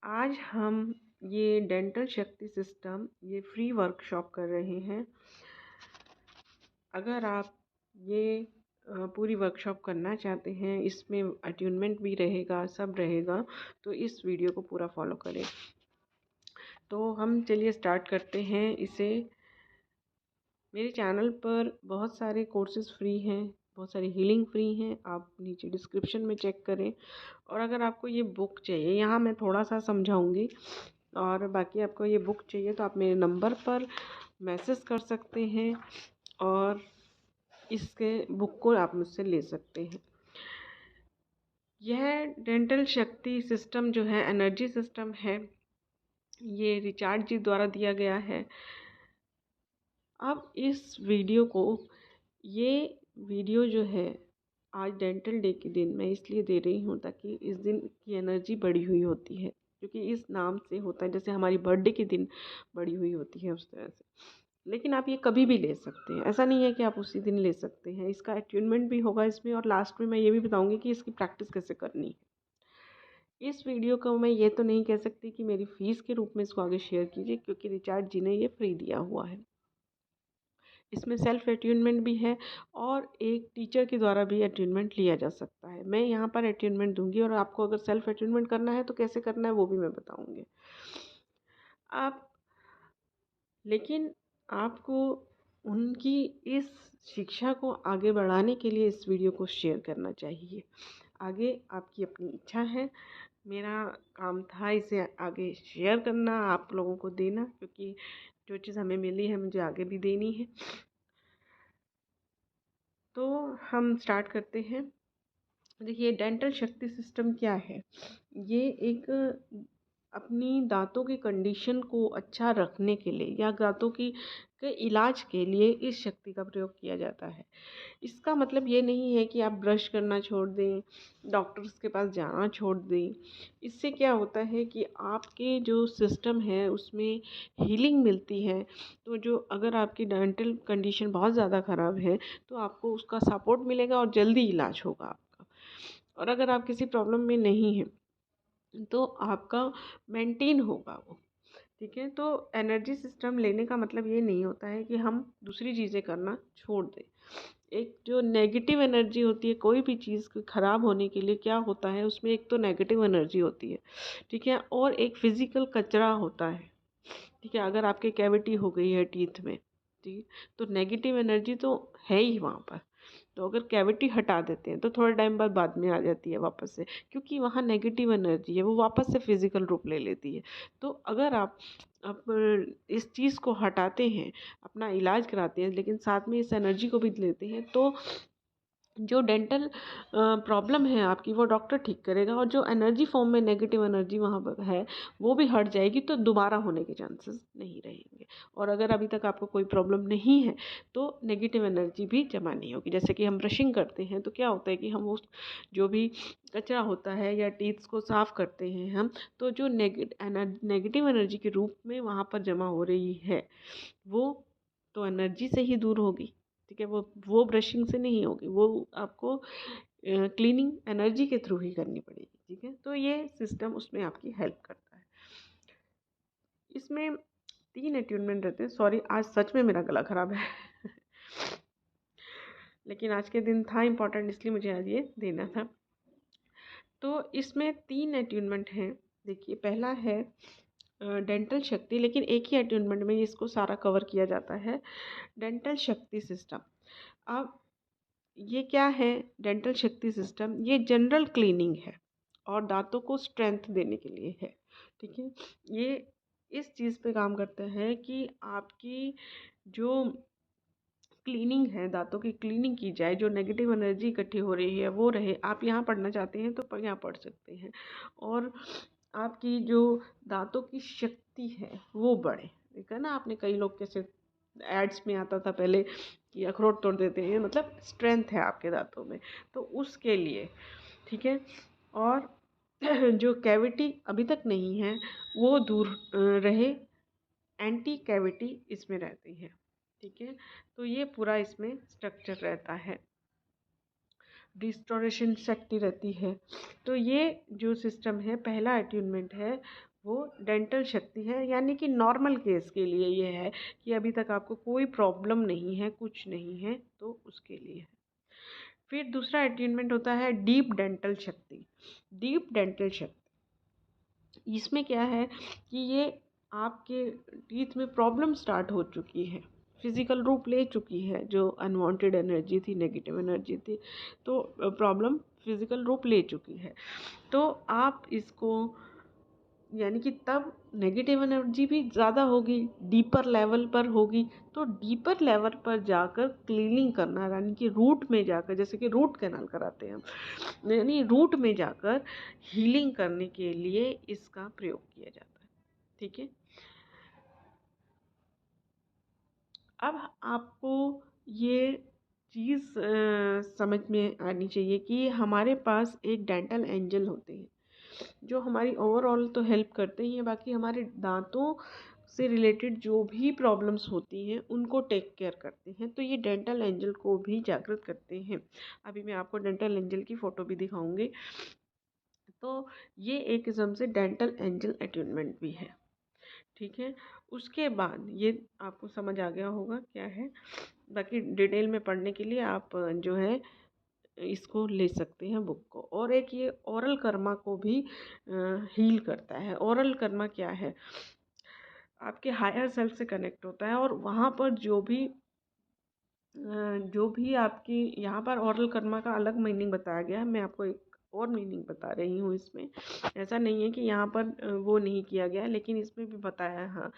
आज हम ये डेंटल शक्ति सिस्टम ये फ्री वर्कशॉप कर रहे हैं। अगर आप ये पूरी वर्कशॉप करना चाहते हैं, इसमें अट्यूनमेंट भी रहेगा, सब रहेगा, तो इस वीडियो को पूरा फॉलो करें। तो हम चलिए स्टार्ट करते हैं इसे। मेरे चैनल पर बहुत सारे कोर्सेज़ फ्री हैं, बहुत सारी हीलिंग फ्री हैं, आप नीचे डिस्क्रिप्शन में चेक करें। और अगर आपको ये बुक चाहिए, यहाँ मैं थोड़ा सा समझाऊंगी, और बाकी आपको ये बुक चाहिए तो आप मेरे नंबर पर मैसेज कर सकते हैं और इसके बुक को आप मुझसे ले सकते हैं। यह डेंटल शक्ति सिस्टम जो है एनर्जी सिस्टम है, ये रिचार्ड जी द्वारा दिया गया है। अब इस वीडियो को, ये वीडियो जो है आज डेंटल डे के दिन मैं इसलिए दे रही हूँ ताकि इस दिन की एनर्जी बढ़ी हुई होती है, क्योंकि इस नाम से होता है, जैसे हमारी बर्थडे के दिन बढ़ी हुई होती है उस तरह से। लेकिन आप ये कभी भी ले सकते हैं, ऐसा नहीं है कि आप उसी दिन ले सकते हैं। इसका अट्यूनमेंट भी होगा इसमें, और लास्ट में मैं ये भी बताऊंगी कि इसकी प्रैक्टिस कैसे करनी है। इस वीडियो को मैं ये तो नहीं कह सकती कि मेरी फ़ीस के रूप में इसको आगे शेयर कीजिए, क्योंकि रिचार्ड जी ने ये फ्री दिया हुआ है। इसमें सेल्फ अट्यूनमेंट भी है और एक टीचर के द्वारा भी अट्यूनमेंट लिया जा सकता है। मैं यहाँ पर अट्यूनमेंट दूंगी, और आपको अगर सेल्फ अट्यूनमेंट करना है तो कैसे करना है वो भी मैं बताऊंगी। आप लेकिन आपको उनकी इस शिक्षा को आगे बढ़ाने के लिए इस वीडियो को शेयर करना चाहिए। आगे आपकी अपनी इच्छा है, मेरा काम था इसे आगे शेयर करना, आप लोगों को देना, क्योंकि जो चीज़ हमें मिली है मुझे आगे भी देनी है। तो हम स्टार्ट करते हैं। देखिए, डेंटल शक्ति सिस्टम क्या है। ये एक अपनी दांतों की कंडीशन को अच्छा रखने के लिए या दांतों की के इलाज के लिए इस शक्ति का प्रयोग किया जाता है। इसका मतलब ये नहीं है कि आप ब्रश करना छोड़ दें, डॉक्टर्स के पास जाना छोड़ दें। इससे क्या होता है कि आपके जो सिस्टम है उसमें हीलिंग मिलती है। तो जो अगर आपकी डेंटल कंडीशन बहुत ज़्यादा ख़राब है तो आपको उसका सपोर्ट मिलेगा और जल्दी इलाज होगा आपका। और अगर आप किसी प्रॉब्लम में नहीं हैं तो आपका मेंटेन होगा वो। ठीक है, तो एनर्जी सिस्टम लेने का मतलब ये नहीं होता है कि हम दूसरी चीज़ें करना छोड़ दें। एक जो नेगेटिव एनर्जी होती है, कोई भी चीज़ ख़राब होने के लिए क्या होता है, उसमें एक तो नेगेटिव एनर्जी होती है, ठीक है, और एक फिज़िकल कचरा होता है। ठीक है, अगर आपके कैविटी हो गई है टीथ में, ठीक, तो नेगेटिव एनर्जी तो है ही वहाँ पर। तो अगर कैविटी हटा देते हैं तो थोड़े टाइम बाद में आ जाती है वापस से, क्योंकि वहाँ नेगेटिव एनर्जी है, वो वापस से फिजिकल रूप ले लेती है। तो अगर आप इस चीज़ को हटाते हैं, अपना इलाज कराते हैं, लेकिन साथ में इस एनर्जी को भी लेते हैं, तो जो डेंटल प्रॉब्लम है आपकी वो डॉक्टर ठीक करेगा, और जो एनर्जी फॉर्म में नेगेटिव एनर्जी वहाँ पर है वो भी हट जाएगी, तो दोबारा होने के चांसेस नहीं रहेंगे। और अगर अभी तक आपको कोई प्रॉब्लम नहीं है तो नेगेटिव एनर्जी भी जमा नहीं होगी। जैसे कि हम ब्रशिंग करते हैं तो क्या होता है कि हम उस जो भी कचरा होता है या टीथ्स को साफ़ करते हैं हम, तो जो नेगेटिव एनर्जी के रूप में वहाँ पर जमा हो रही है वो तो एनर्जी से ही दूर होगी। ठीक है, वो ब्रशिंग से नहीं होगी, वो आपको क्लीनिंग एनर्जी के थ्रू ही करनी पड़ेगी। ठीक है, तो ये सिस्टम उसमें आपकी हेल्प करता है। इसमें 3 अट्यूनमेंट रहते हैं। सॉरी, आज सच में मेरा गला ख़राब है लेकिन आज के दिन था इम्पॉर्टेंट, इसलिए मुझे आज ये देना था। तो इसमें 3 अट्यूनमेंट हैं। देखिए, पहला है डेंटल शक्ति, लेकिन एक ही अट्यूनमेंट में इसको सारा कवर किया जाता है। डेंटल शक्ति सिस्टम, अब ये क्या है? डेंटल शक्ति सिस्टम ये जनरल क्लीनिंग है और दांतों को स्ट्रेंथ देने के लिए है। ठीक है, ये इस चीज़ पे काम करता है कि आपकी जो क्लीनिंग है, दांतों की क्लीनिंग की जाए, जो नेगेटिव एनर्जी इकट्ठी हो रही है वो रहे। आप यहाँ पढ़ना चाहते हैं तो यहाँ पढ़ सकते हैं, और आपकी जो दांतों की शक्ति है वो बढ़े। देखा ना आपने, कई लोग कैसे एड्स में आता था पहले कि अखरोट तोड़ देते हैं, मतलब स्ट्रेंथ है आपके दांतों में, तो उसके लिए। ठीक है, और जो कैविटी अभी तक नहीं है वो दूर रहे, एंटी कैविटी इसमें रहती है। ठीक है, तो ये पूरा इसमें स्ट्रक्चर रहता है, रिस्टोरेशन शक्ति रहती है। तो ये जो सिस्टम है, पहला अट्यूनमेंट है डेंटल शक्ति है, यानी कि नॉर्मल केस के लिए ये है कि अभी तक आपको कोई प्रॉब्लम नहीं है, कुछ नहीं है, तो उसके लिए है। फिर दूसरा अटेनमेंट होता है डीप डेंटल शक्ति। डीप डेंटल शक्ति, इसमें क्या है कि ये आपके टीथ में प्रॉब्लम स्टार्ट हो चुकी है, फिजिकल रूप ले चुकी है, जो अनवांटेड एनर्जी थी, नेगेटिव एनर्जी थी, तो प्रॉब्लम फिजिकल रूप ले चुकी है। तो आप इसको, यानी कि तब नेगेटिव एनर्जी भी ज़्यादा होगी, डीपर लेवल पर होगी, तो डीपर लेवल पर जाकर क्लीनिंग करना, यानी कि रूट में जाकर, जैसे कि रूट कैनाल कराते हैं हम, यानी रूट में जाकर हीलिंग करने के लिए इसका प्रयोग किया जाता है। ठीक है, अब आपको ये चीज़ समझ में आनी चाहिए कि हमारे पास एक डेंटल एंजल होते हैं जो हमारी ओवरऑल तो हेल्प करते ही हैं, बाकी हमारे दांतों से रिलेटेड जो भी प्रॉब्लम्स होती हैं उनको टेक केयर करते हैं। तो ये डेंटल एंजल को भी जागृत करते हैं। अभी मैं आपको डेंटल एंजल की फ़ोटो भी दिखाऊंगी। तो ये एक किस्म से डेंटल एंजल अट्यूनमेंट भी है। ठीक है, उसके बाद ये आपको समझ आ गया होगा क्या है। बाकी डिटेल में पढ़ने के लिए आप जो है इसको ले सकते हैं बुक को। और एक ये ओरल कर्मा को भी हील करता है। ओरल कर्मा क्या है, आपके हायर सेल्फ से कनेक्ट होता है, और वहाँ पर जो भी आपकी, यहाँ पर ओरल कर्मा का अलग मीनिंग बताया गया है, मैं आपको एक और मीनिंग बता रही हूँ इसमें। ऐसा नहीं है कि यहाँ पर वो नहीं किया गया है, लेकिन इसमें भी बताया है। हाँ,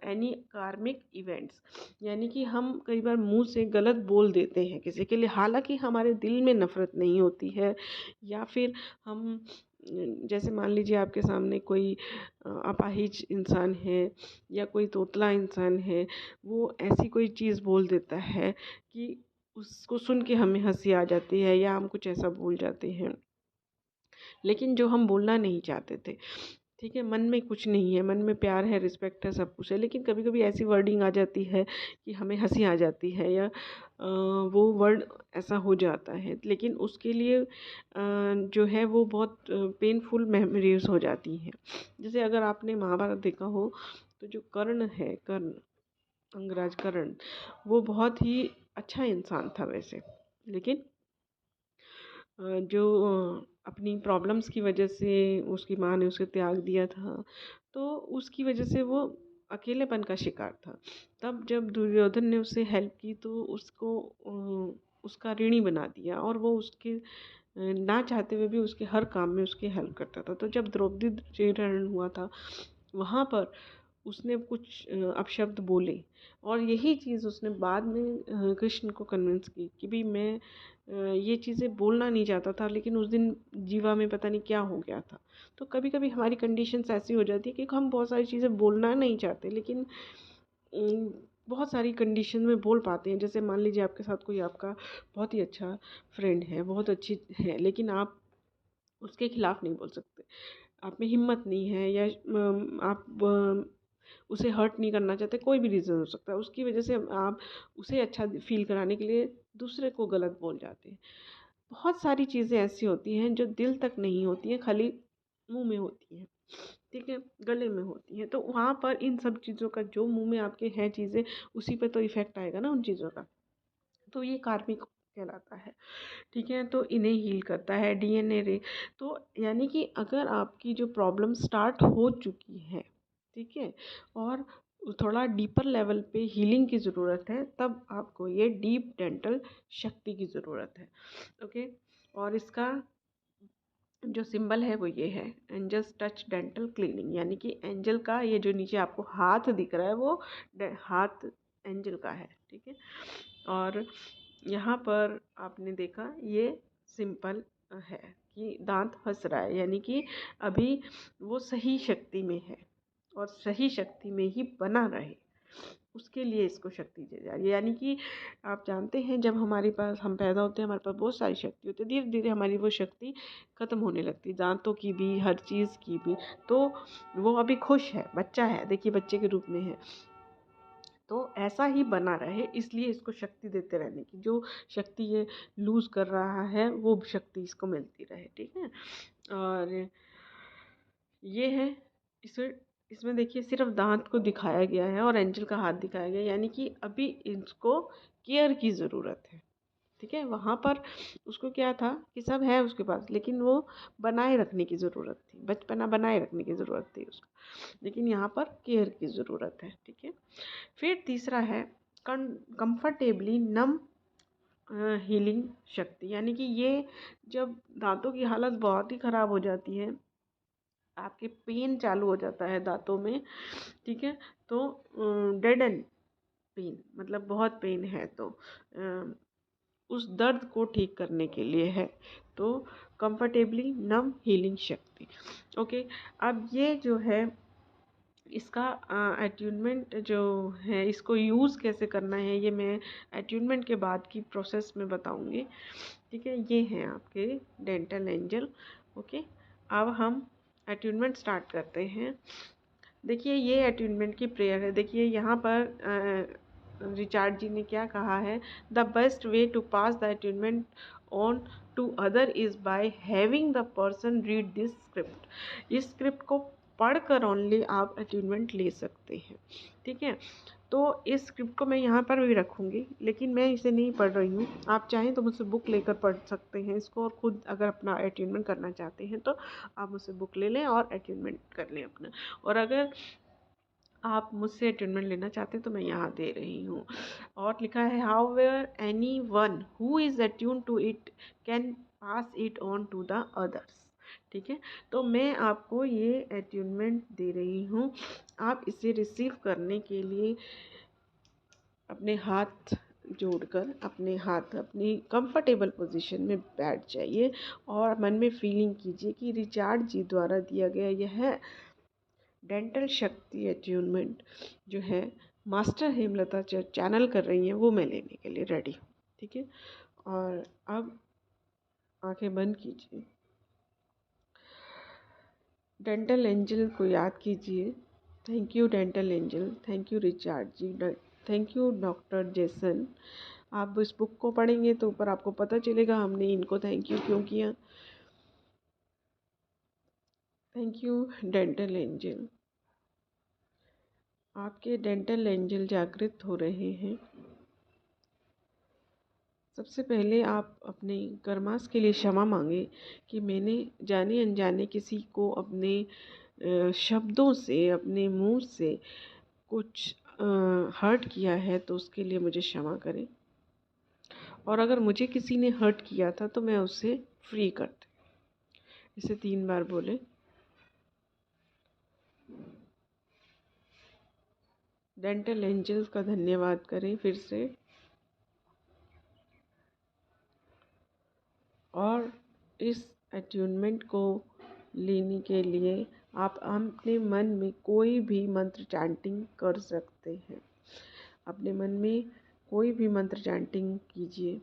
एनी कार्मिक इवेंट्स, यानी कि हम कई बार मुंह से गलत बोल देते हैं किसी के लिए, हालांकि हमारे दिल में नफ़रत नहीं होती है, या फिर हम जैसे मान लीजिए आपके सामने कोई अपाहिज इंसान है या कोई तोतला इंसान है, वो ऐसी कोई चीज़ बोल देता है कि उसको सुन के हमें हंसी आ जाती है, या हम कुछ ऐसा बोल जाते हैं लेकिन जो हम बोलना नहीं चाहते थे। ठीक है, मन में कुछ नहीं है, मन में प्यार है, रिस्पेक्ट है, सब कुछ है, लेकिन कभी कभी ऐसी वर्डिंग आ जाती है कि हमें हंसी आ जाती है, या वो वर्ड ऐसा हो जाता है, लेकिन उसके लिए जो है वो बहुत पेनफुल मेमोरीज हो जाती हैं। जैसे अगर आपने महाभारत देखा हो, तो जो कर्ण है, कर्ण, अंगराज कर्ण, वो बहुत ही अच्छा इंसान था वैसे, लेकिन जो अपनी प्रॉब्लम्स की वजह से उसकी माँ ने उसे त्याग दिया था, तो उसकी वजह से वो अकेलेपन का शिकार था। तब जब दुर्योधन ने उसे हेल्प की तो उसको उसका ऋणी बना दिया, और वो उसके ना चाहते हुए भी उसके हर काम में उसकी हेल्प करता था। तो जब द्रौपदी चिरहरण हुआ था, वहाँ पर उसने कुछ अपशब्द बोले, और यही चीज़ उसने बाद में कृष्ण को कन्विंस की कि भी मैं ये चीज़ें बोलना नहीं चाहता था, लेकिन उस दिन जीवा में पता नहीं क्या हो गया था। तो कभी कभी हमारी कंडीशंस ऐसी हो जाती है कि हम बहुत सारी चीज़ें बोलना नहीं चाहते, लेकिन बहुत सारी कंडीशन में बोल पाते हैं। जैसे मान लीजिए आपके साथ कोई आपका बहुत ही अच्छा फ्रेंड है, बहुत अच्छी है, लेकिन आप उसके खिलाफ नहीं बोल सकते, आप में हिम्मत नहीं है, या आप उसे हर्ट नहीं करना चाहते, कोई भी रीज़न हो सकता है, उसकी वजह से आप उसे अच्छा फील कराने के लिए दूसरे को गलत बोल जाते हैं। बहुत सारी चीज़ें ऐसी होती हैं जो दिल तक नहीं होती हैं, खाली मुंह में होती हैं। ठीक है, गले में होती हैं, तो वहाँ पर इन सब चीज़ों का जो मुंह में आपके हैं चीज़ें, उसी पे तो इफ़ेक्ट आएगा ना उन चीज़ों का। तो ये कार्मिक कहलाता है। ठीक है, तो इन्हें हील करता है डीएनए रे। तो यानी कि अगर आपकी जो प्रॉब्लम स्टार्ट हो चुकी है, ठीक है, और थोड़ा डीपर लेवल पे हीलिंग की ज़रूरत है, तब आपको ये डीप डेंटल शक्ति की ज़रूरत है। ओके, और इसका जो सिंबल है वो ये है, एंजल्स टच डेंटल क्लीनिंग, यानी कि एंजल का ये जो नीचे आपको हाथ दिख रहा है वो हाथ एंजल का है। ठीक है, और यहाँ पर आपने देखा ये सिंपल है कि दांत फंस रहा है, यानी कि अभी वो सही शक्ति में है, और सही शक्ति में ही बना रहे, उसके लिए इसको शक्ति दी जा रही है। यानी कि आप जानते हैं जब हमारे पास, हम पैदा होते हैं, हमारे पास बहुत सारी शक्ति होती है, धीरे धीरे हमारी वो शक्ति ख़त्म होने लगती है, दांतों की भी, हर चीज़ की भी। तो वो अभी खुश है, बच्चा है, देखिए बच्चे के रूप में है, तो ऐसा ही बना रहे, इसलिए इसको शक्ति देते रहने की, जो शक्ति ये लूज़ कर रहा है वो शक्ति इसको मिलती रहे। ठीक है, और ये है इसमें इसमें देखिए सिर्फ दांत को दिखाया गया है और एंजल का हाथ दिखाया गया है, यानी कि अभी इसको केयर की ज़रूरत है। ठीक है, वहाँ पर उसको क्या था कि सब है उसके पास, लेकिन वो बनाए रखने की ज़रूरत थी, बचपना बनाए रखने की ज़रूरत थी उसको, लेकिन यहाँ पर केयर की ज़रूरत है। ठीक है, फिर तीसरा है कंफर्टेबली नम हीलिंग शक्ति, यानी कि ये जब दांतों की हालत बहुत ही ख़राब हो जाती है, आपके पेन चालू हो जाता है दांतों में, ठीक है, तो डेड एंड पेन मतलब बहुत पेन है, तो उस दर्द को ठीक करने के लिए है, तो कंफर्टेबली नम हीलिंग शक्ति। ओके, अब ये जो है इसका एट्यूनमेंट जो है, इसको यूज़ कैसे करना है ये मैं एट्यूनमेंट के बाद की प्रोसेस में बताऊंगी। ठीक है, ये हैं आपके डेंटल एंजल। ओके, अब हम एट्यूनमेंट स्टार्ट करते हैं। देखिए ये एट्यूनमेंट की प्रेयर है। देखिए यहाँ पर रिचार्ड जी ने क्या कहा है, the best way to pass the attunement on to other is by having the person read this script. इस स्क्रिप्ट को पढ़कर ओनली आप अट्यूनमेंट ले सकते हैं। ठीक है, तो इस स्क्रिप्ट को मैं यहाँ पर भी रखूँगी, लेकिन मैं इसे नहीं पढ़ रही हूँ। आप चाहें तो मुझसे बुक लेकर पढ़ सकते हैं इसको, और ख़ुद अगर अपना अट्यूनमेंट करना चाहते हैं तो आप मुझसे बुक ले लें और अट्यूनमेंट कर लें अपना। और अगर आप मुझसे अट्यूनमेंट लेना चाहते हैं तो मैं यहाँ दे रही हूँ। और लिखा है, however anyone who is attune to it can pass it on to the others. ठीक है, तो मैं आपको ये अट्यूनमेंट दे रही हूँ। आप इसे रिसीव करने के लिए अपने हाथ जोड़कर अपनी कंफर्टेबल पोजीशन में बैठ जाइए और मन में फीलिंग कीजिए कि रिचार्ड जी द्वारा दिया गया यह डेंटल शक्ति अट्यूनमेंट जो है मास्टर हेमलता जो चैनल कर रही हैं वो मैं लेने के लिए रेडी हूँ। ठीक है, और अब आंखें बंद कीजिए, डेंटल एंजल को याद कीजिए। Thank you dental angel, thank you Richard ji, thank you doctor Jason. आप इस बुक को पढ़ेंगे तो ऊपर आपको पता चलेगा हमने इनको थैंक यू क्यों किया। Thank you dental angel. आपके डेंटल एंजल जागृत हो रहे हैं। सबसे पहले आप अपने कर्मास के लिए क्षमा मांगे कि मैंने जाने अनजाने किसी को अपने शब्दों से, अपने मुंह से कुछ हर्ट किया है, तो उसके लिए मुझे क्षमा करें। और अगर मुझे किसी ने हर्ट किया था तो मैं उससे फ्री कर दूँ। इसे 3 बार बोले। डेंटल एंजल्स का धन्यवाद करें फिर से। और इस अट्यूनमेंट को लेने के लिए आप अपने मन में कोई भी मंत्र चैंटिंग कर सकते हैं। अपने मन में कोई भी मंत्र चैंटिंग कीजिए।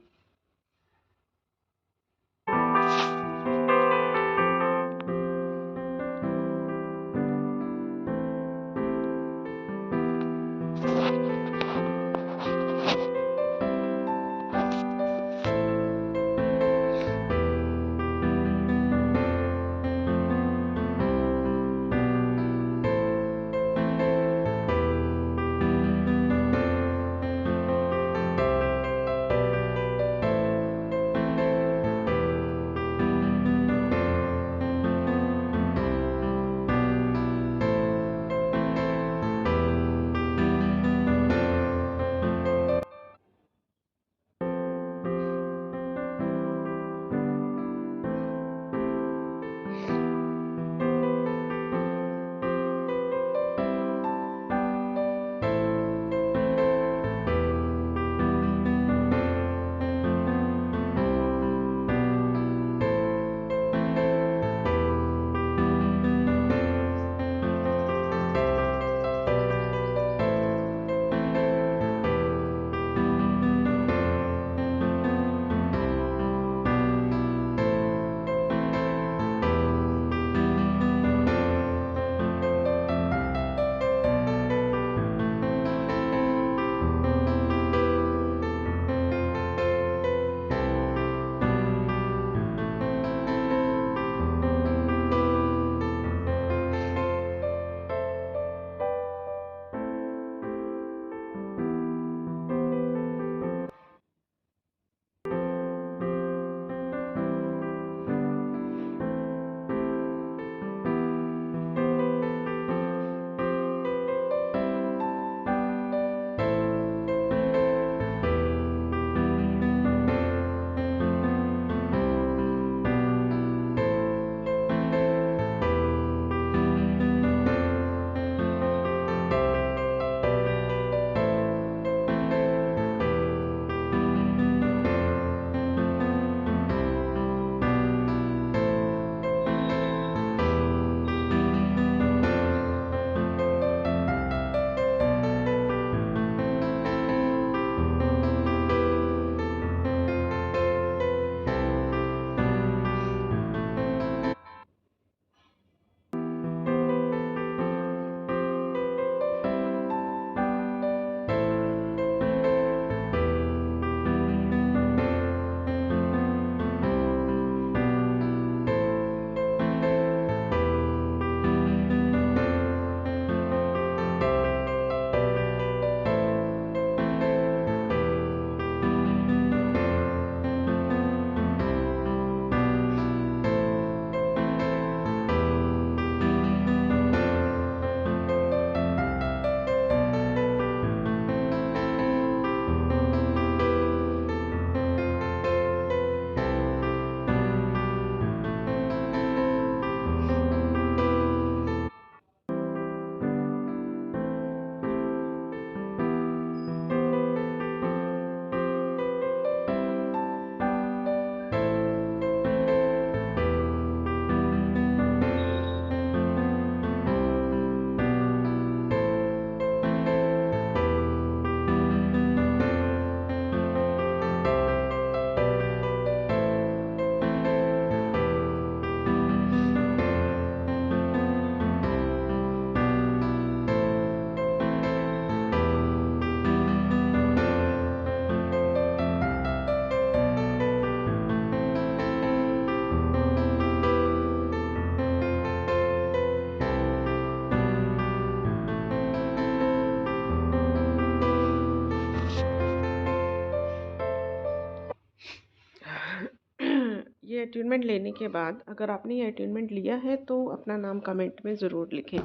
अटैचमेंट लेने के बाद अगर आपने ये अटैचमेंट लिया है तो अपना नाम कमेंट में ज़रूर लिखें,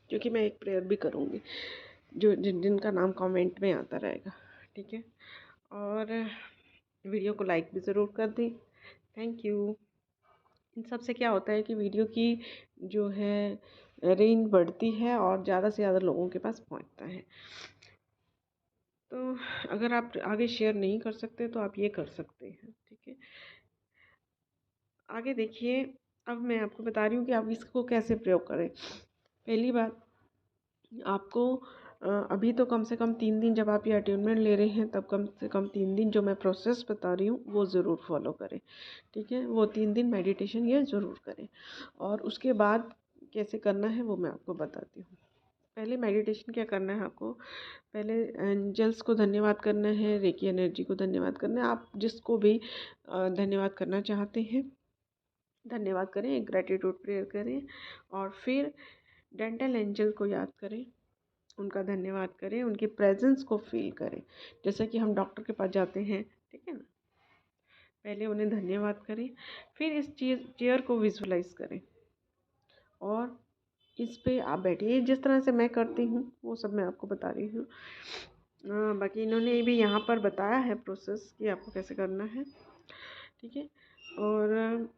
क्योंकि मैं एक प्रेयर भी करूँगी जो जिनका नाम कमेंट में आता रहेगा। ठीक है, और वीडियो को लाइक भी ज़रूर कर दें। Thank you. इन सब से क्या होता है कि वीडियो की जो है रेंज बढ़ती है और ज़्यादा से ज़्यादा लोगों के पास पहुंचता है। तो अगर आप आगे शेयर नहीं कर सकते तो आप ये कर सकते हैं। ठीक है, आगे देखिए, अब मैं आपको बता रही हूँ कि आप इसको कैसे प्रयोग करें। पहली बात, आपको अभी तो कम से कम 3 दिन, जब आप ये अटेनमेंट ले रहे हैं तब कम से कम 3 दिन जो मैं प्रोसेस बता रही हूँ वो ज़रूर फॉलो करें। ठीक है, वो 3 दिन मेडिटेशन ये ज़रूर करें। और उसके बाद कैसे करना है वो मैं आपको बताती हूँ। पहले मेडिटेशन क्या करना है आपको, पहले एंजल्स को धन्यवाद करना है, रेकी एनर्जी को धन्यवाद करना है। आप जिसको भी धन्यवाद करना चाहते हैं धन्यवाद करें, एक ग्रेटिट्यूड प्रेयर करें। और फिर डेंटल एंजल को याद करें, उनका धन्यवाद करें, उनकी प्रेजेंस को फील करें। जैसे कि हम डॉक्टर के पास जाते हैं, ठीक है ना, पहले उन्हें धन्यवाद करें, फिर इस चेयर को विजुअलाइज करें और इस पे आप बैठिए। जिस तरह से मैं करती हूँ वो सब मैं आपको बता रही हूँ। बाकी इन्होंने भी यहाँ पर बताया है प्रोसेस कि आपको कैसे करना है। ठीक है, और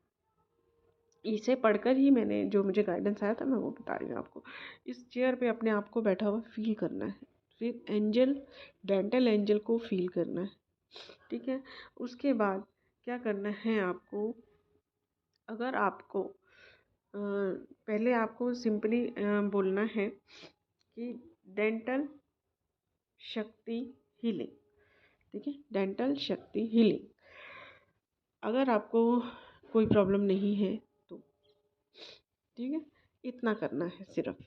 इसे पढ़कर ही मैंने जो मुझे गाइडेंस आया था मैं वो बता रही हूँ आपको। इस चेयर पे अपने आप को बैठा हुआ फील करना है, फिर डेंटल एंजल को फील करना है। ठीक है, उसके बाद क्या करना है आपको, अगर आपको पहले आपको सिंपली बोलना है कि डेंटल शक्ति हीलिंग। ठीक है, डेंटल शक्ति हीलिंग। अगर आपको कोई प्रॉब्लम नहीं है तो ठीक है, इतना करना है सिर्फ।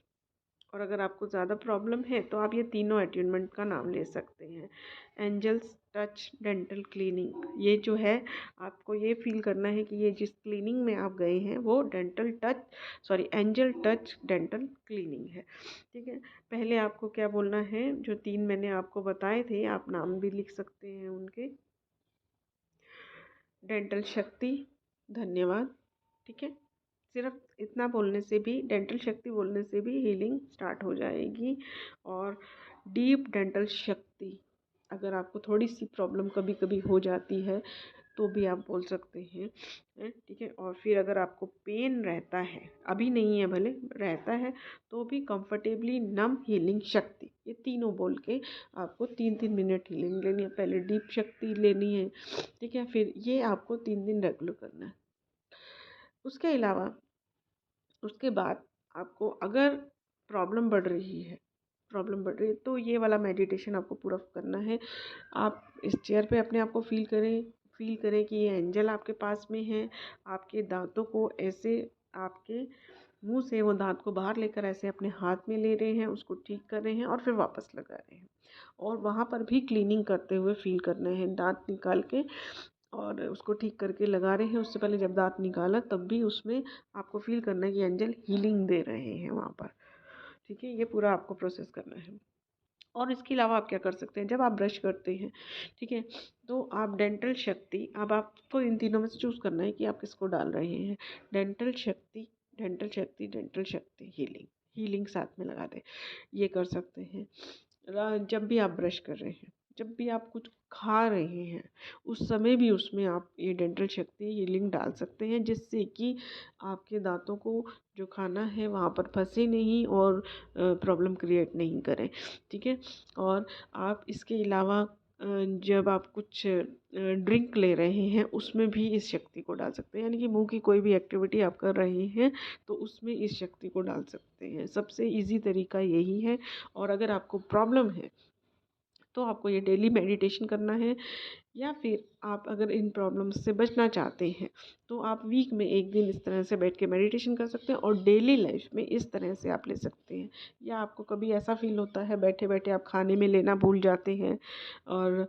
और अगर आपको ज़्यादा प्रॉब्लम है तो आप ये तीनों अटैचमेंट का नाम ले सकते हैं। एंजल्स टच डेंटल क्लीनिंग, ये जो है आपको ये फील करना है कि ये जिस क्लीनिंग में आप गए हैं वो एंजल टच डेंटल क्लीनिंग है। ठीक है, पहले आपको क्या बोलना है, जो 3 मैंने आपको बताए थे, आप नाम भी लिख सकते हैं उनके। डेंटल शक्ति, धन्यवाद। ठीक है, सिर्फ इतना बोलने से भी, डेंटल शक्ति बोलने से भी हीलिंग स्टार्ट हो जाएगी। और डीप डेंटल शक्ति, अगर आपको थोड़ी सी प्रॉब्लम कभी कभी हो जाती है तो भी आप बोल सकते हैं। ठीक है, और फिर अगर आपको पेन रहता है, अभी नहीं है भले, रहता है तो भी कंफर्टेबली नम हीलिंग शक्ति, ये तीनों बोल के आपको 3-3 मिनट हीलिंग लेनी है। पहले डीप शक्ति लेनी है, ठीक है, फिर ये आपको 3 दिन रेगुलर करना है। उसके अलावा उसके बाद आपको अगर प्रॉब्लम बढ़ रही है तो ये वाला मेडिटेशन आपको पूरा करना है। आप इस चेयर पे अपने आप को फील करें कि ये एंजल आपके पास में है, आपके दांतों को ऐसे आपके मुंह से वो दांत को बाहर लेकर ऐसे अपने हाथ में ले रहे हैं, उसको ठीक कर रहे हैं और फिर वापस लगा रहे हैं। और वहाँ पर भी क्लीनिंग करते हुए फील करना है, दांत निकाल के और उसको ठीक करके लगा रहे हैं। उससे पहले जब दांत निकाला तब भी उसमें आपको फील करना है कि एंजल हीलिंग दे रहे हैं वहाँ पर। ठीक है, ये पूरा आपको प्रोसेस करना है। और इसके अलावा आप क्या कर सकते हैं, जब आप ब्रश करते हैं, ठीक है, तो आप डेंटल शक्ति, अब आपको इन तीनों में से चूज़ करना है कि आप किसको डाल रहे हैं। डेंटल शक्ति, डेंटल शक्ति, डेंटल शक्ति हीलिंग साथ में लगा दें, ये कर सकते हैं। जब भी आप ब्रश कर रहे हैं, जब भी आप कुछ खा रहे हैं, उस समय भी उसमें आप ये डेंटल शक्ति हीलिंग डाल सकते हैं, जिससे कि आपके दांतों को जो खाना है वहाँ पर फंसे नहीं और प्रॉब्लम क्रिएट नहीं करें। ठीक है, और आप इसके अलावा जब आप कुछ ड्रिंक ले रहे हैं उसमें भी इस शक्ति को डाल सकते हैं, यानी कि मुंह की कोई भी एक्टिविटी आप कर रहे हैं तो उसमें इस शक्ति को डाल सकते हैं। सबसे इजी तरीका यही है। और अगर आपको प्रॉब्लम है तो आपको ये डेली मेडिटेशन करना है, या फिर आप अगर इन प्रॉब्लम्स से बचना चाहते हैं तो आप वीक में 1 दिन इस तरह से बैठ के मेडिटेशन कर सकते हैं और डेली लाइफ में इस तरह से आप ले सकते हैं। या आपको कभी ऐसा फील होता है बैठे बैठे आप खाने में लेना भूल जाते हैं और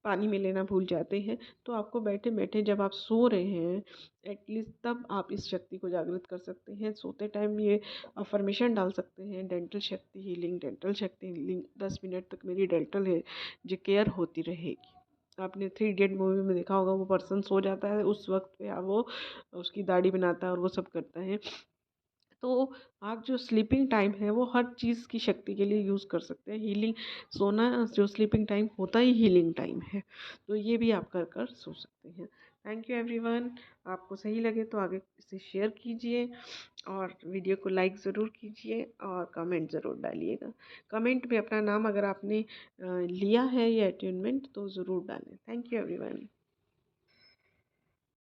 पानी में लेना भूल जाते हैं, तो आपको बैठे बैठे जब आप सो रहे हैं एटलीस्ट तब आप इस शक्ति को जागृत कर सकते हैं। सोते टाइम ये अफर्मेशन डाल सकते हैं, डेंटल शक्ति हीलिंग, डेंटल शक्ति हीलिंग, 10 मिनट तक मेरी डेंटल है जो केयर होती रहेगी। आपने थ्री इडियट मूवी में देखा होगा, वो पर्सन सो जाता है उस वक्त पे, वो उसकी दाढ़ी बनाता है और वो सब करता है। तो आप जो स्लीपिंग टाइम है वो हर चीज़ की शक्ति के लिए यूज़ कर सकते हैं। हीलिंग, सोना जो स्लीपिंग टाइम होता ही हीलिंग टाइम है, तो ये भी आप कर कर सो सकते हैं। Thank you everyone. आपको सही लगे तो आगे इसे शेयर कीजिए और वीडियो को लाइक ज़रूर कीजिए और कमेंट ज़रूर डालिएगा। कमेंट में अपना नाम अगर आपने लिया है ये अटेनमेंट तो ज़रूर डालें। Thank you everyone.